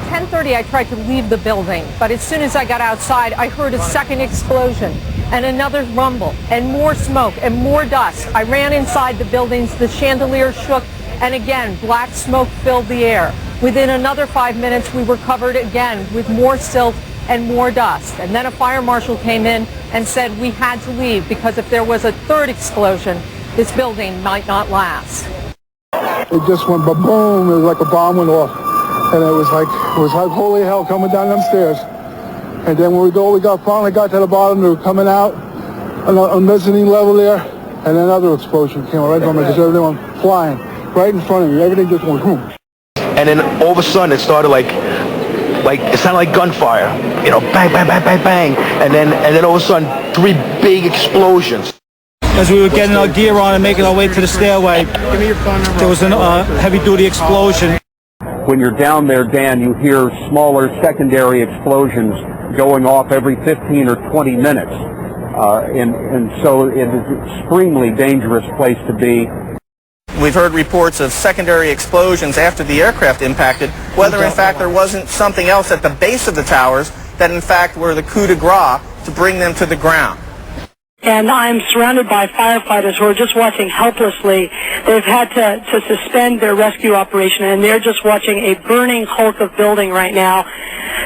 10:30, I tried to leave the building, but as soon as I got outside, I heard a second explosion and another rumble and more smoke and more dust. I ran inside the buildings, the chandelier shook, and again, black smoke filled the air. Within another 5 minutes, we were covered again with more silt and more dust. And then a fire marshal came in and said we had to leave because if there was a third explosion, this building might not last. It just went ba-boom. It was like a bomb went off. And it was like holy hell coming down them stairs. And then when we finally got to the bottom, they were coming out on the mezzanine level there, and another explosion came right from it, just everything went flying right in front of me. Everything just went boom. And then all of a sudden it started like it sounded like gunfire, you know, bang, bang, bang, bang, bang, and then all of a sudden 3 big explosions. As we were getting our gear on and making our way to the stairway, there was a heavy-duty explosion. When you're down there, Dan, you hear smaller secondary explosions going off every 15 or 20 minutes, and so it is an extremely dangerous place to be. We've heard reports of secondary explosions after the aircraft impacted, whether in fact there wasn't something else at the base of the towers that in fact were the coup de grace to bring them to the ground. And I'm surrounded by firefighters who are just watching helplessly. They've had to suspend their rescue operation, and they're just watching a burning hulk of building right now.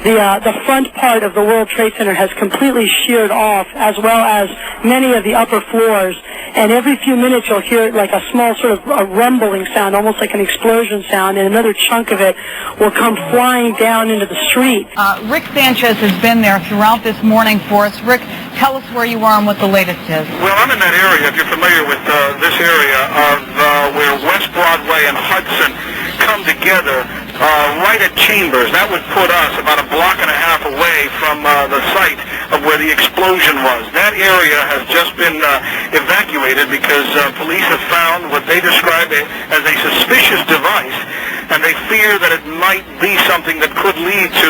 The front part of the World Trade Center has completely sheared off, as well as many of the upper floors. And every few minutes you'll hear like a small sort of a rumbling sound, almost like an explosion sound, and another chunk of it will come flying down into the street. Rick Sanchez has been there throughout this morning for us. Rick, tell us where you are and what the latest is. Well, I'm in that area, if you're familiar with this area, of where West Broadway and Hudson come together right at Chambers. That would put us about a block and a half away from the site of where the explosion was. That area has just been evacuated because police have found what they describe as a suspicious device, and they fear that it might be something that could lead to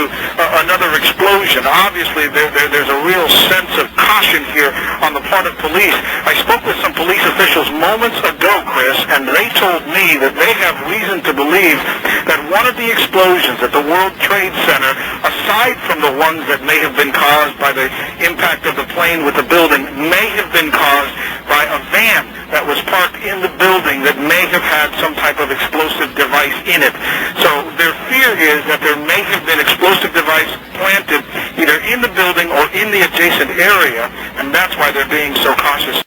another explosion. Obviously, there's a real sense of caution here on the part of police. I spoke with some police officials moments ago, Chris, and they told me that they have reason to believe that one of the explosions at the World Trade Center, aside from the ones that may have been caused by the impact of the plane with the building, may have been caused by a van that was parked in the building that may have had some type of explosive device in it. So their fear is that there may have been explosive device planted either in the building or in the adjacent area, and that's why they're being so cautious.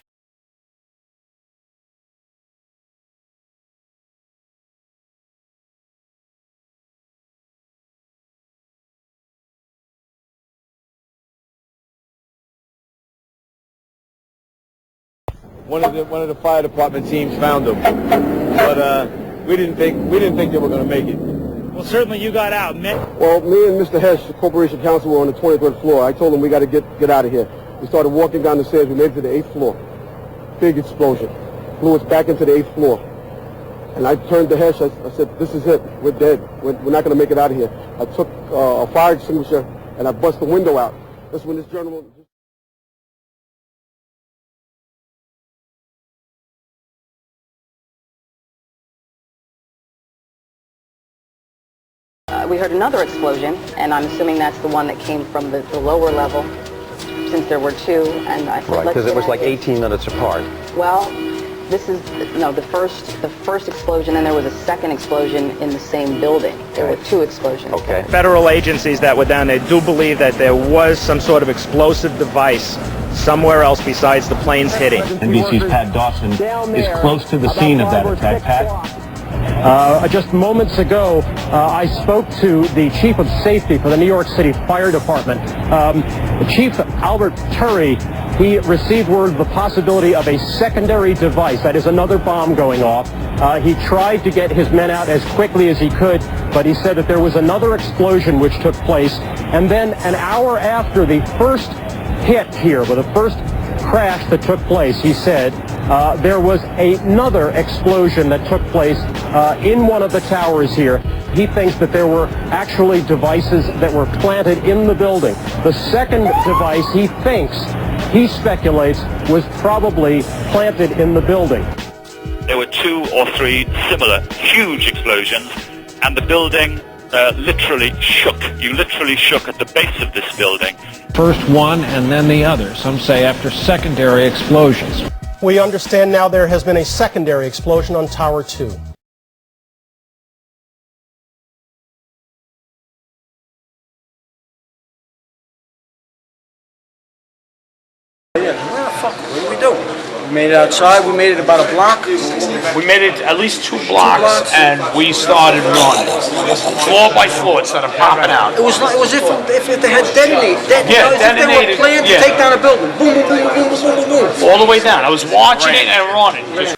One of the fire department teams found them, but we didn't think they were going to make it. Well, certainly you got out. Well, me and Mr. Hesh, the corporation counsel, were on the 23rd floor. I told him we got to get out of here. We started walking down the stairs. We made it to the 8th floor. Big explosion. Flew us back into the 8th floor. And I turned to Hesh. I said, "This is it. We're dead. We're not going to make it out of here." I took a fire extinguisher and I bust the window out. That's when this gentleman. We heard another explosion, and I'm assuming that's the one that came from the lower level, since there were two. And I said, right, because it was like 18 minutes apart. Well, this is the first explosion, and there was a second explosion in the same building. There were 2 explosions. Okay. Federal agencies that were down there do believe that there was some sort of explosive device somewhere else besides the planes hitting. NBC's Pat Dawson is close to the scene of that attack. Pat? Just moments ago, I spoke to the Chief of Safety for the New York City Fire Department. Chief Albert Turry, he received word of the possibility of a secondary device, that is another bomb going off. He tried to get his men out as quickly as he could, but he said that there was another explosion which took place. And then an hour after the first hit here, with the first crash that took place, he said, there was another explosion that took place in one of the towers here. He thinks that there were actually devices that were planted in the building. The second device, he speculates, was probably planted in the building. There were 2 or 3 similar huge explosions, and the building literally shook. You literally shook at the base of this building. First one and then the other, some say after secondary explosions. We understand now there has been a secondary explosion on Tower 2. We made it outside. We made it about a block. We made it at least 2 blocks, and we started running floor by floor instead of popping out. It was if they had detonated. Yeah, detonated. If they were planned to take down a building. Boom, boom, boom, boom, boom, boom, boom, boom. All the way down. I was watching it and running. Just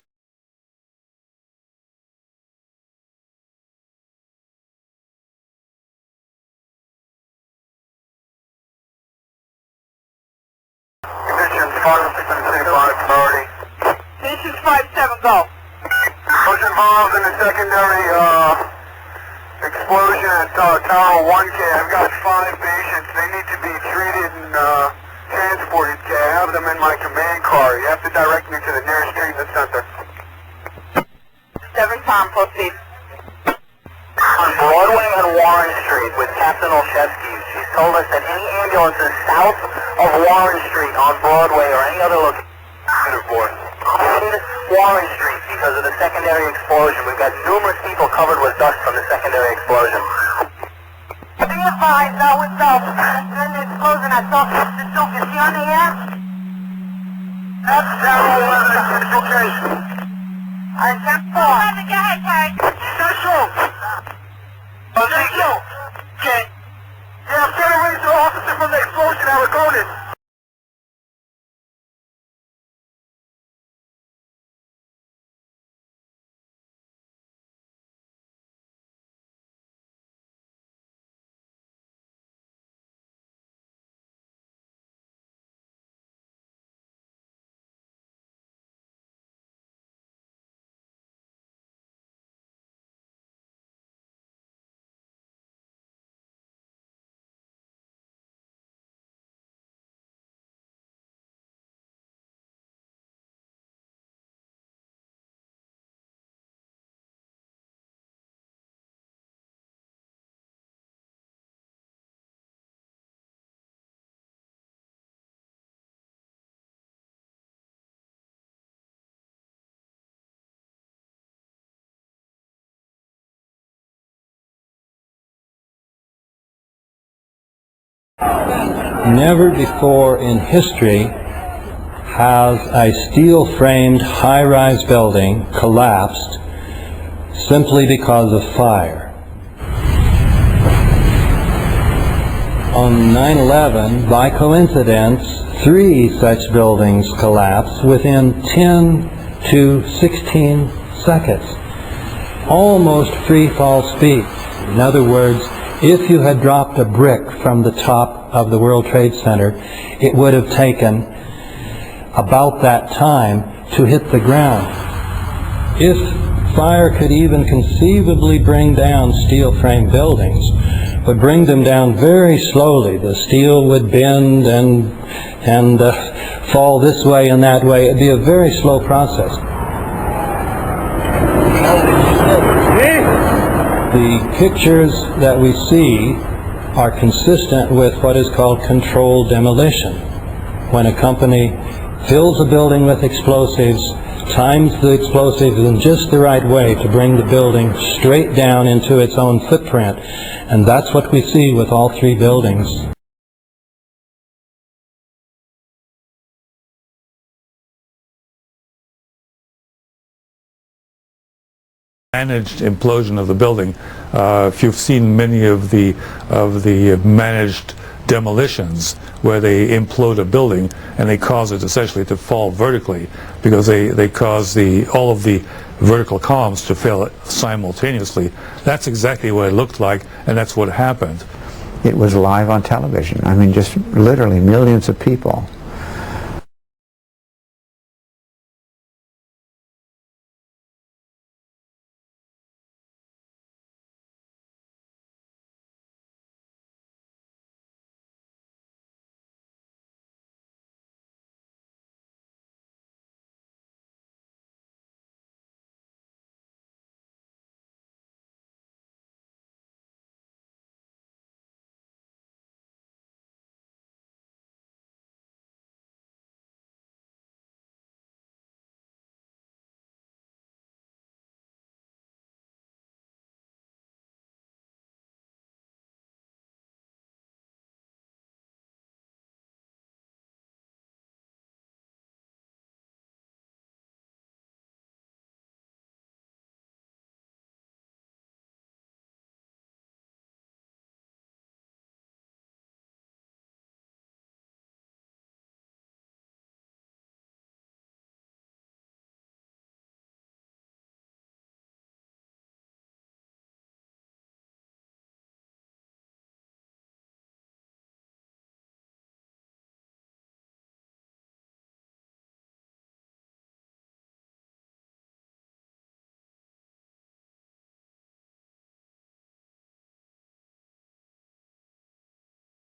Conditions 5-7, go. What's involved in the secondary explosion at Tower 1K? I've got 5 patients. They need to be treated and transported. K. I have them in my command car. You have to direct me to the nearest treatment center. 7 Tom, proceed. On Broadway and Warren Street with Captain Olszewski. She's told us that any ambulances south of Warren Street on Broadway or any other location Warren Street because of the secondary explosion. We've got numerous people covered with dust from the secondary explosion. Be advised, with during the explosion, I saw the Duke. Is he on the air? That's Tower 11, okay. Alright, 10-4. Go ahead, Terry. Central. Central. Okay. Yeah, I'm trying to raise the officer from the explosion at Argonis. Never before in history has a steel-framed high-rise building collapsed simply because of fire. On 9/11, by coincidence, 3 such buildings collapsed within 10 to 16 seconds. Almost free fall speed. In other words, if you had dropped a brick from the top of the World Trade Center, it would have taken about that time to hit the ground. If fire could even conceivably bring down steel-frame buildings, but bring them down very slowly, the steel would bend and fall this way and that way. It'd be a very slow process. The pictures that we see are consistent with what is called controlled demolition. When a company fills a building with explosives, times the explosives in just the right way to bring the building straight down into its own footprint. And that's what we see with all 3 buildings. Managed implosion of the building. If you've seen many of the managed demolitions where they implode a building and they cause it essentially to fall vertically because they cause all of the vertical columns to fail simultaneously. That's exactly what it looked like, and that's what happened. It was live on television. I mean, just literally millions of people